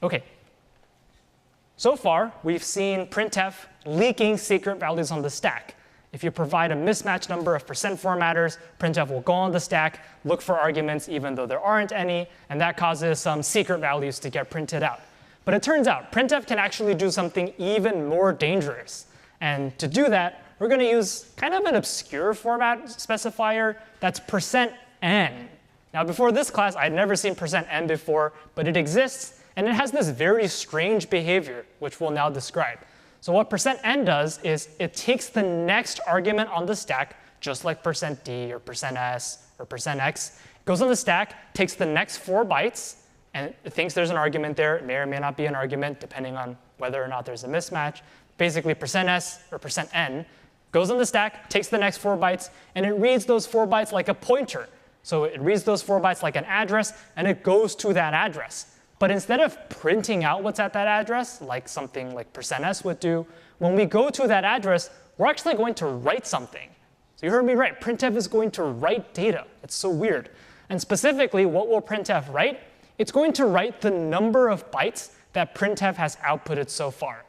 OK. So far, we've seen printf leaking secret values on the stack. If you provide a mismatched number of percent formatters, printf will go on the stack, look for arguments even though there aren't any, and that causes some secret values to get printed out. But it turns out printf can actually do something even more dangerous. And to do that, we're going to use kind of an obscure format specifier that's %n. Now, before this class, I'd never seen %n before, but it exists, and it has this very strange behavior, which we'll now describe. So what %n does is it takes the next argument on the stack, just like %d or %s or %x, goes on the stack, takes the next 4 bytes, and it thinks there's an argument there. It may or may not be an argument, depending on whether or not there's a mismatch. Basically, %s or %n goes on the stack, takes the next 4 bytes, and it reads those 4 bytes like a pointer. So it reads those 4 bytes like an address, and it goes to that address. But instead of printing out what's at that address, like something like %s would do, when we go to that address, we're actually going to write something. So you heard me right. Printf is going to write data. It's so weird. And specifically, what will printf write? It's going to write the number of bytes that printf has outputted so far.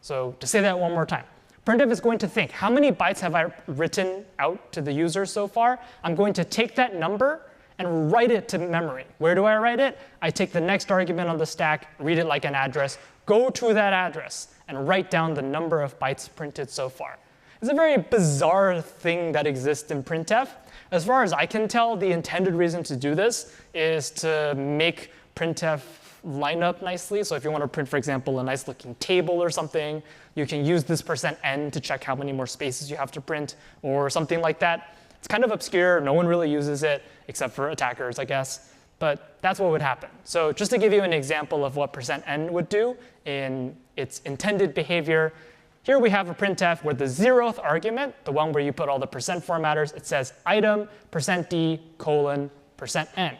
So to say that one more time, printf is going to think, how many bytes have I written out to the user so far? I'm going to take that number and write it to memory. Where do I write it? I take the next argument on the stack, read it like an address, go to that address, and write down the number of bytes printed so far. It's a very bizarre thing that exists in printf. As far as I can tell, the intended reason to do this is to make printf line up nicely. So if you want to print, for example, a nice looking table or something, you can use this %n to check how many more spaces you have to print or something like that. It's kind of obscure. No one really uses it, except for attackers, I guess. But that's what would happen. So just to give you an example of what %n would do in its intended behavior, here we have a printf where the 0th argument, the one where you put all the % formatters, it says item %d : %n.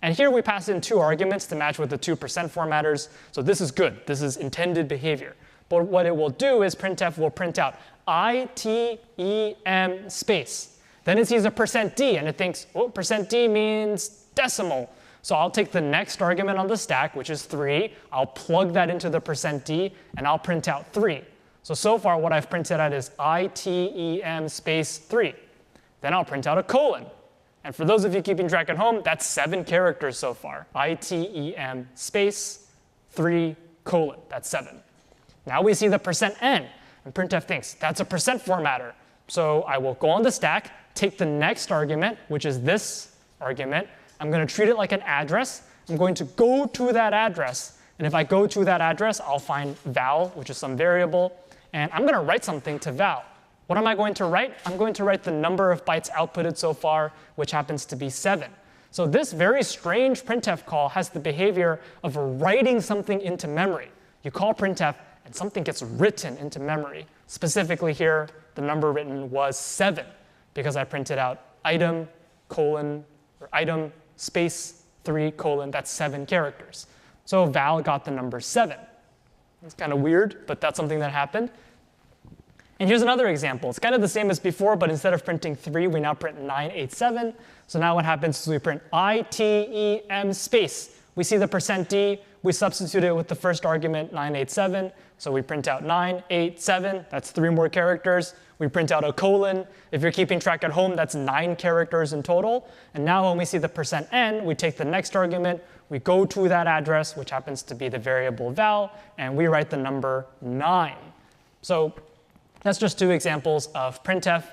And here we pass in 2 arguments to match with the 2% formatters. So this is good. This is intended behavior. But what it will do is printf will print out item space. Then it sees a %d, and it thinks, oh, %d means decimal. So I'll take the next argument on the stack, which is 3. I'll plug that into the %d, and I'll print out 3. So far, what I've printed out is item space 3. Then I'll print out a colon. And for those of you keeping track at home, that's 7 characters so far. item space 3 colon. That's 7. Now we see the %n, and printf thinks that's a % formatter. So I will go on the stack, take the next argument, which is this argument. I'm going to treat it like an address. I'm going to go to that address. And if I go to that address, I'll find val, which is some variable. And I'm going to write something to val. What am I going to write? I'm going to write the number of bytes outputted so far, which happens to be 7. So this very strange printf call has the behavior of writing something into memory. You call printf, and something gets written into memory. Specifically here, the number written was 7, because I printed out item colon or item space 3 colon. That's 7 characters. So val got the number 7. It's kind of weird, but that's something that happened. And here's another example. It's kind of the same as before, but instead of printing 3, we now print 987. So now what happens is we print item space. We see the %d. We substitute it with the first argument, 987. So we print out 987. That's 3 more characters. We print out a colon. If you're keeping track at home, that's 9 characters in total. And now when we see the %n, we take the next argument. We go to that address, which happens to be the variable val, and we write the number 9. So that's just 2 examples of printf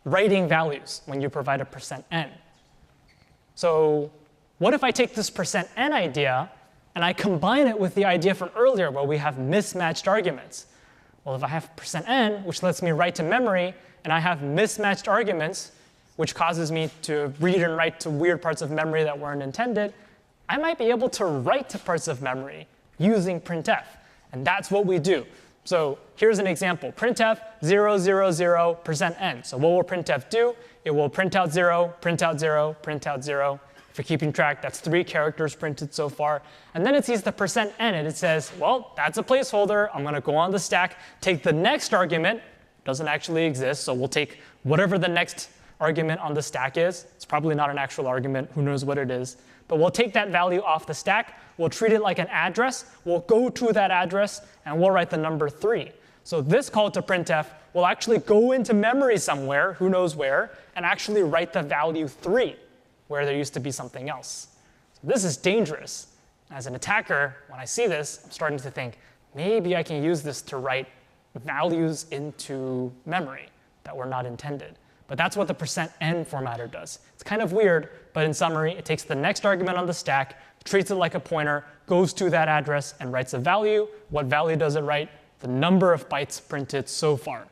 writing values when you provide a %n. So what if I take this %n idea and I combine it with the idea from earlier where we have mismatched arguments? Well, if I have %n, which lets me write to memory, and I have mismatched arguments, which causes me to read and write to weird parts of memory that weren't intended, I might be able to write to parts of memory using printf. And that's what we do. So here's an example. Printf 000 %n. So what will printf do? It will print out 0, print out 0, print out 0. If you're keeping track, that's 3 characters printed so far. And then it sees the %n, and it says, well, that's a placeholder. I'm going to go on the stack, take the next argument. Doesn't actually exist, so we'll take whatever the next argument on the stack is. It's probably not an actual argument. Who knows what it is? but we'll take that value off the stack, we'll treat it like an address, we'll go to that address, and we'll write the number 3. So this call to printf will actually go into memory somewhere, who knows where, and actually write the value 3, where there used to be something else. So this is dangerous. As an attacker, when I see this, I'm starting to think, maybe I can use this to write values into memory that were not intended. But that's what the %n formatter does. It's kind of weird, but in summary, it takes the next argument on the stack, treats it like a pointer, goes to that address, and writes a value. What value does it write? The number of bytes printed so far.